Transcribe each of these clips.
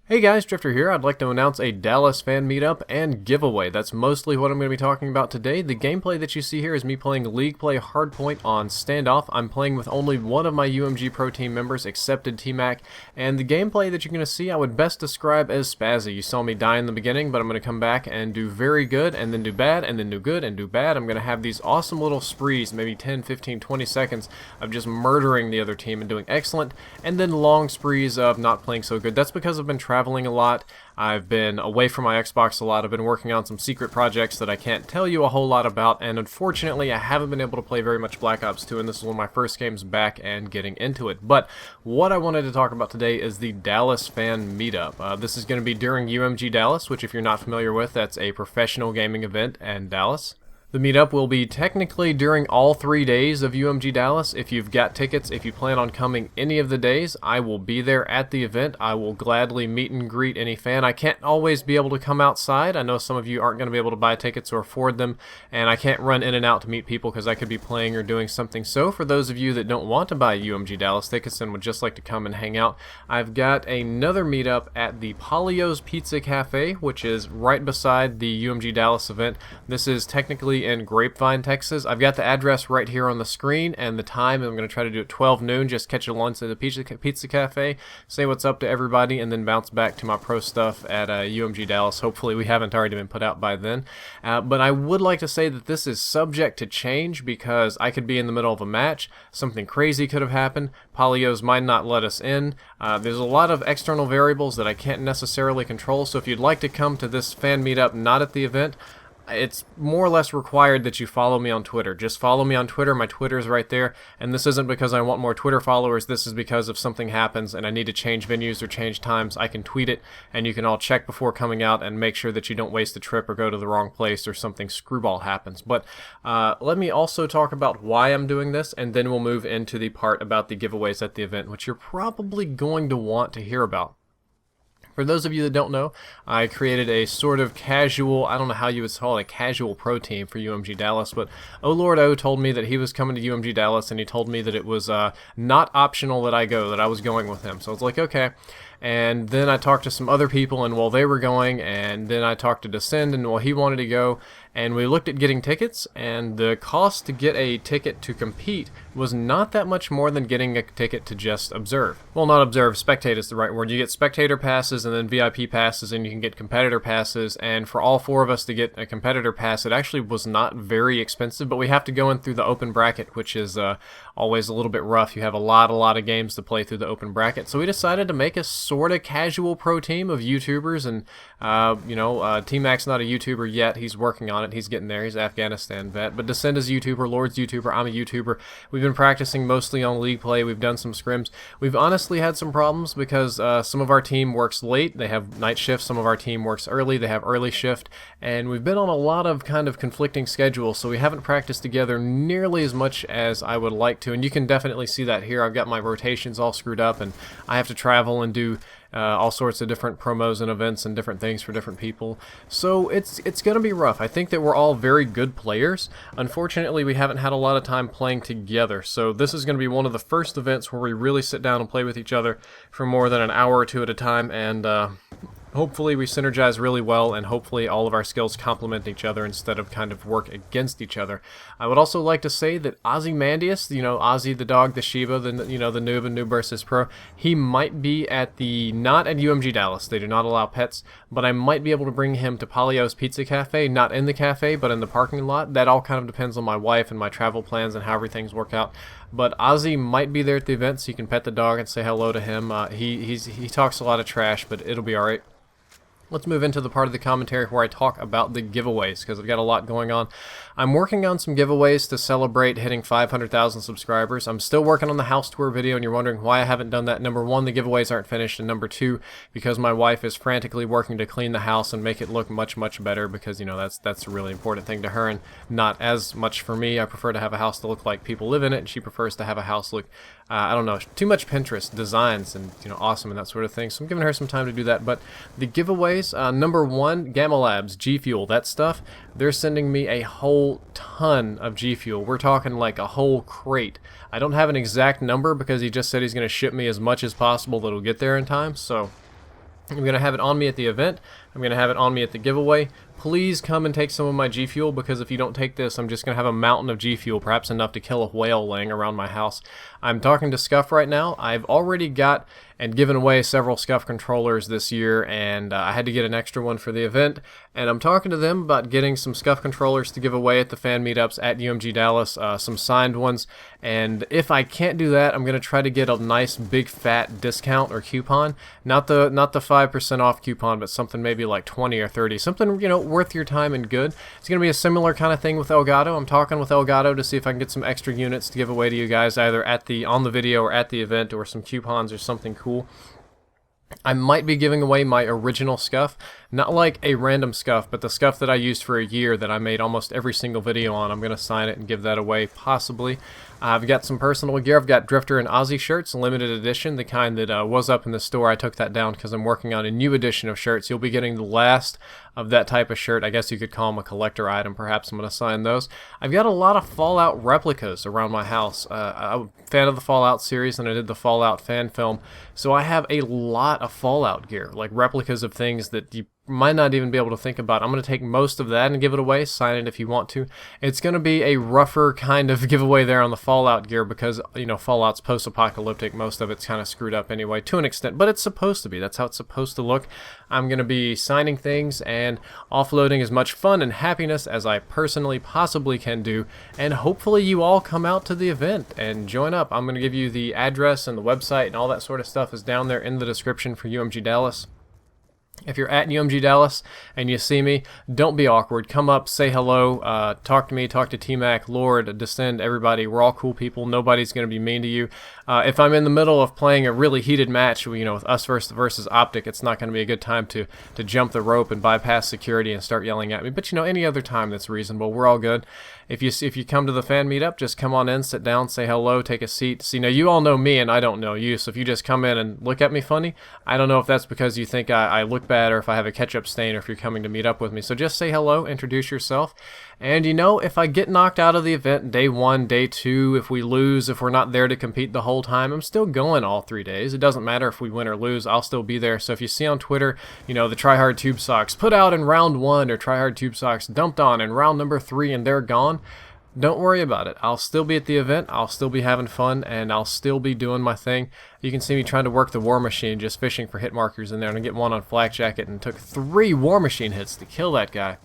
Hey guys, Drifter here. I'd like to announce a Dallas fan meetup and giveaway. That's mostly what I'm going to be talking about today. The gameplay that you see here is me playing League Play Hardpoint on Standoff. I'm playing with only one of my UMG Pro Team members, accepted T-Mac, and the gameplay that you're going to see I would best describe as spazzy. You saw me die in the beginning, but I'm going to come back and do very good, and then do bad, and then do good, and do bad. I'm going to have these awesome little sprees, maybe 10, 15, 20 seconds of just murdering the other team and doing excellent, and then long sprees of not playing so good. That's because I've been traveling a lot. I've been away from my Xbox a lot. I've been working on some secret projects that I can't tell you a whole lot about, and unfortunately I haven't been able to play very much Black Ops 2, and this is one of my first games back and getting into it. But what I wanted to talk about today is the Dallas fan meetup. This is going to be during UMG Dallas, which if you're not familiar with, that's a professional gaming event in Dallas. The meetup will be technically during all 3 days of UMG Dallas. If you've got tickets, if you plan on coming any of the days, I will be there at the event. I will gladly meet and greet any fan. I can't always be able to come outside. I know some of you aren't going to be able to buy tickets or afford them, and I can't run in and out to meet people because I could be playing or doing something. So for those of you that don't want to buy UMG Dallas tickets and would just like to come and hang out, I've got another meetup at the Palio's Pizza Cafe, which is right beside the UMG Dallas event. This is technically in Grapevine, Texas. I've got the address right here on the screen and the time. I'm going to try to do it 12 noon, just catch a lunch at the Pizza Cafe, say what's up to everybody, and then bounce back to my pro stuff at UMG Dallas. Hopefully we haven't already been put out by then. But I would like to say that this is subject to change because I could be in the middle of a match. Something crazy could have happened. Palio's might not let us in. There's a lot of external variables that I can't necessarily control, so if you'd like to come to this fan meetup not at the event, it's more or less required that you follow me on Twitter. Just follow me on Twitter. My Twitter is right there. And this isn't because I want more Twitter followers. This is because if something happens and I need to change venues or change times, I can tweet it and you can all check before coming out and make sure that you don't waste the trip or go to the wrong place or something screwball happens. But let me also talk about why I'm doing this, and then we'll move into the part about the giveaways at the event, which you're probably going to want to hear about. For those of you that don't know, I created a sort of casual, I don't know how you would call it, a casual pro team for UMG Dallas, but Oh Lord O told me that he was coming to UMG Dallas, and he told me that it was not optional that I go, that I was going with him. So I was like, okay. And then I talked to some other people, and well, they were going, and then I talked to Descend, and well, he wanted to go, and we looked at getting tickets, and the cost to get a ticket to compete was not that much more than getting a ticket to just observe. Well, not observe, spectate is the right word. You get spectator passes and then VIP passes, and you can get competitor passes, and for all four of us to get a competitor pass, it actually was not very expensive, but we have to go in through the open bracket, which is always a little bit rough. You have a lot of games to play through the open bracket, so we decided to make a sort of casual pro team of YouTubers, and T-Mac's not a YouTuber yet. He's working on it. He's getting there. He's an Afghanistan vet. But Descend is a YouTuber, Lord's YouTuber, I'm a YouTuber. We've been practicing mostly on League Play. We've done some scrims. We've honestly had some problems because some of our team works late. They have night shifts. Some of our team works early. They have early shift. And we've been on a lot of kind of conflicting schedules, so we haven't practiced together nearly as much as I would like to. And you can definitely see that here. I've got my rotations all screwed up, and I have to travel and do all sorts of different promos and events and different things for different people. So it's going to be rough. I think that we're all very good players. Unfortunately, we haven't had a lot of time playing together. So this is going to be one of the first events where we really sit down and play with each other for more than an hour or two at a time, and hopefully we synergize really well, and hopefully all of our skills complement each other instead of kind of work against each other. I would also like to say that Ozymandias, Ozzy the dog, the Shiba, the noob and noob versus pro, he might be at not at UMG Dallas. They do not allow pets, but I might be able to bring him to Palio's Pizza Cafe, not in the cafe, but in the parking lot. That all kind of depends on my wife and my travel plans and how everything's work out. But Ozzy might be there at the event, so you can pet the dog and say hello to him. He talks a lot of trash, but it'll be alright. Let's move into the part of the commentary where I talk about the giveaways, because I've got a lot going on. I'm working on some giveaways to celebrate hitting 500,000 subscribers. I'm still working on the house tour video, and you're wondering why I haven't done that. Number one, the giveaways aren't finished, and number two, because my wife is frantically working to clean the house and make it look much better, because that's a really important thing to her and not as much for me. I prefer to have a house to look like people live in it, and she prefers to have a house look I don't know, too much Pinterest designs and awesome and that sort of thing. So I'm giving her some time to do that. But the giveaways, number one, Gamma Labs, G Fuel, that stuff. They're sending me a whole ton of G Fuel. We're talking like a whole crate. I don't have an exact number because he just said he's going to ship me as much as possible that'll get there in time. So I'm going to have it on me at the event. I'm going to have it on me at the giveaway. Please come and take some of my G Fuel, because if you don't take this, I'm just going to have a mountain of G Fuel, perhaps enough to kill a whale laying around my house. I'm talking to Scuff right now. I've already got and given away several Scuff controllers this year, and I had to get an extra one for the event. And I'm talking to them about getting some Scuff controllers to give away at the fan meetups at UMG Dallas, some signed ones. And if I can't do that, I'm going to try to get a nice big fat discount or coupon. Not the 5% off coupon, but something maybe like 20 or 30. Something, you know, worth your time and good. It's going to be a similar kind of thing with Elgato. I'm talking with Elgato to see if I can get some extra units to give away to you guys, either on the video or at the event, or some coupons or something cool. I might be giving away my original Scuff, not like a random Scuff, but the Scuff that I used for a year that I made almost every single video on. I'm going to sign it and give that away, possibly. I've got some personal gear. I've got Drifter and Aussie shirts, limited edition, the kind that was up in the store. I took that down because I'm working on a new edition of shirts. You'll be getting the last of that type of shirt. I guess you could call them a collector item. Perhaps I'm going to sign those. I've got a lot of Fallout replicas around my house. I'm a fan of the Fallout series, and I did the Fallout fan film, so I have a lot of Fallout gear, like replicas of things that you might not even be able to think about. I'm going to take most of that and give it away. Sign it if you want to. It's going to be a rougher kind of giveaway there on the Fallout gear, because, you know, Fallout's post-apocalyptic. Most of it's kind of screwed up anyway, to an extent, but it's supposed to be. That's how it's supposed to look. I'm going to be signing things and offloading as much fun and happiness as I personally possibly can do, and hopefully you all come out to the event and join up. I'm going to give you the address and the website, and all that sort of stuff is down there in the description for UMG Dallas. If you're at UMG Dallas and you see me, don't be awkward. Come up, say hello, talk to me, talk to T-Mac, Lord, Descend, everybody. We're all cool people. Nobody's going to be mean to you. If I'm in the middle of playing a really heated match, you know, with us versus Optic, it's not going to be a good time to jump the rope and bypass security and start yelling at me. But, you know, any other time that's reasonable, we're all good. If you come to the fan meetup, just come on in, sit down, say hello, take a seat. See, now you all know me and I don't know you, so if you just come in and look at me funny, I don't know if that's because you think I look bad, or if I have a ketchup stain, or if you're coming to meet up with me. So just say hello, introduce yourself. And, you know, if I get knocked out of the event day 1, day 2, if we lose, if we're not there to compete the whole time, I'm still going all 3 days. It doesn't matter if we win or lose, I'll still be there. So if you see on Twitter, you know, the Tryhard Tube Socks put out in round 1, or Tryhard Tube Socks dumped on in round number 3 and they're gone, don't worry about it. I'll still be at the event, I'll still be having fun, and I'll still be doing my thing. You can see me trying to work the War Machine, just fishing for hit markers in there, and I get one on Flak Jacket, and took 3 War Machine hits to kill that guy.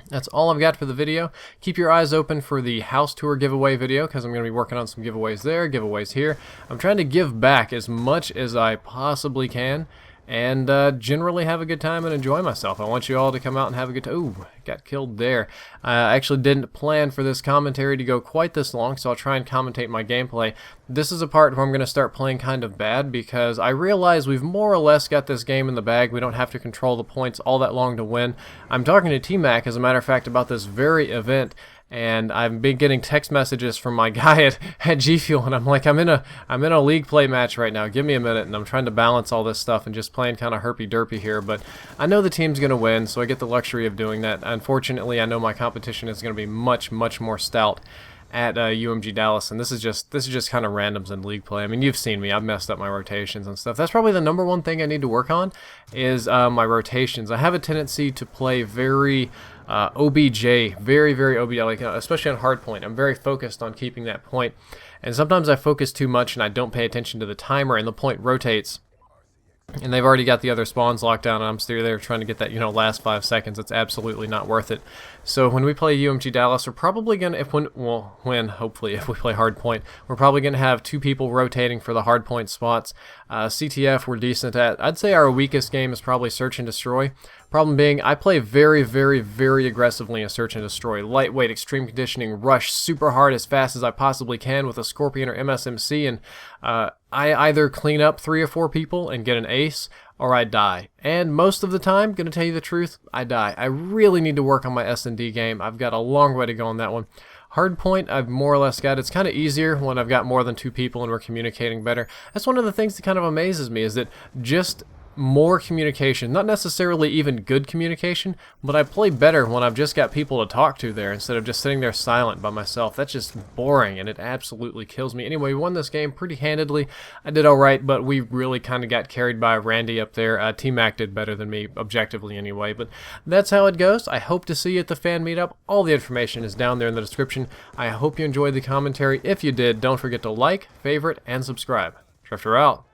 That's all I've got for the video. Keep your eyes open for the house tour giveaway video, because I'm going to be working on some giveaways there, giveaways here. I'm trying to give back as much as I possibly can, and generally have a good time and enjoy myself. I want you all to come out and have a good time. Ooh, got killed there. I actually didn't plan for this commentary to go quite this long, so I'll try and commentate my gameplay. This is a part where I'm going to start playing kind of bad, because I realize we've more or less got this game in the bag. We don't have to control the points all that long to win. I'm talking to T-Mac, as a matter of fact, about this very event, and I've been getting text messages from my guy at G Fuel, and I'm like, I'm in a league play match right now. Give me a minute, and I'm trying to balance all this stuff and just playing kind of herpy-derpy here. But I know the team's gonna win, so I get the luxury of doing that. Unfortunately, I know my competition is gonna be much more stout at UMG Dallas, and this is just kind of randoms in league play. I mean, you've seen me. I've messed up my rotations and stuff. That's probably the #1 thing I need to work on, is my rotations. I have a tendency to play very OBJ, very OBJ, like, especially on Hardpoint. I'm very focused on keeping that point, and sometimes I focus too much and I don't pay attention to the timer, and the point rotates. And they've already got the other spawns locked down, and I'm still there trying to get that, you know, last 5 seconds. It's absolutely not worth it. So when we play UMG Dallas, we're probably going to, hopefully, if we play Hardpoint, we're probably going to have 2 people rotating for the Hardpoint spots. CTF we're decent at. I'd say our weakest game is probably Search and Destroy. Problem being, I play very aggressively in Search and Destroy. Lightweight, extreme conditioning, rush super hard as fast as I possibly can with a Scorpion or MSMC, and I either clean up 3 or 4 people and get an ace, or I die. And most of the time, gonna tell you the truth, I die. I really need to work on my S&D game. I've got a long way to go on that one. Hardpoint, I've more or less got. It's kind of easier when I've got more than 2 people and we're communicating better. That's one of the things that kind of amazes me, is that just more communication. Not necessarily even good communication, but I play better when I've just got people to talk to there instead of just sitting there silent by myself. That's just boring, and it absolutely kills me. Anyway, we won this game pretty handedly. I did alright, but we really kind of got carried by Randy up there. T-Mac did better than me, objectively anyway, but that's how it goes. I hope to see you at the fan meetup. All the information is down there in the description. I hope you enjoyed the commentary. If you did, don't forget to like, favorite, and subscribe. Drifter out.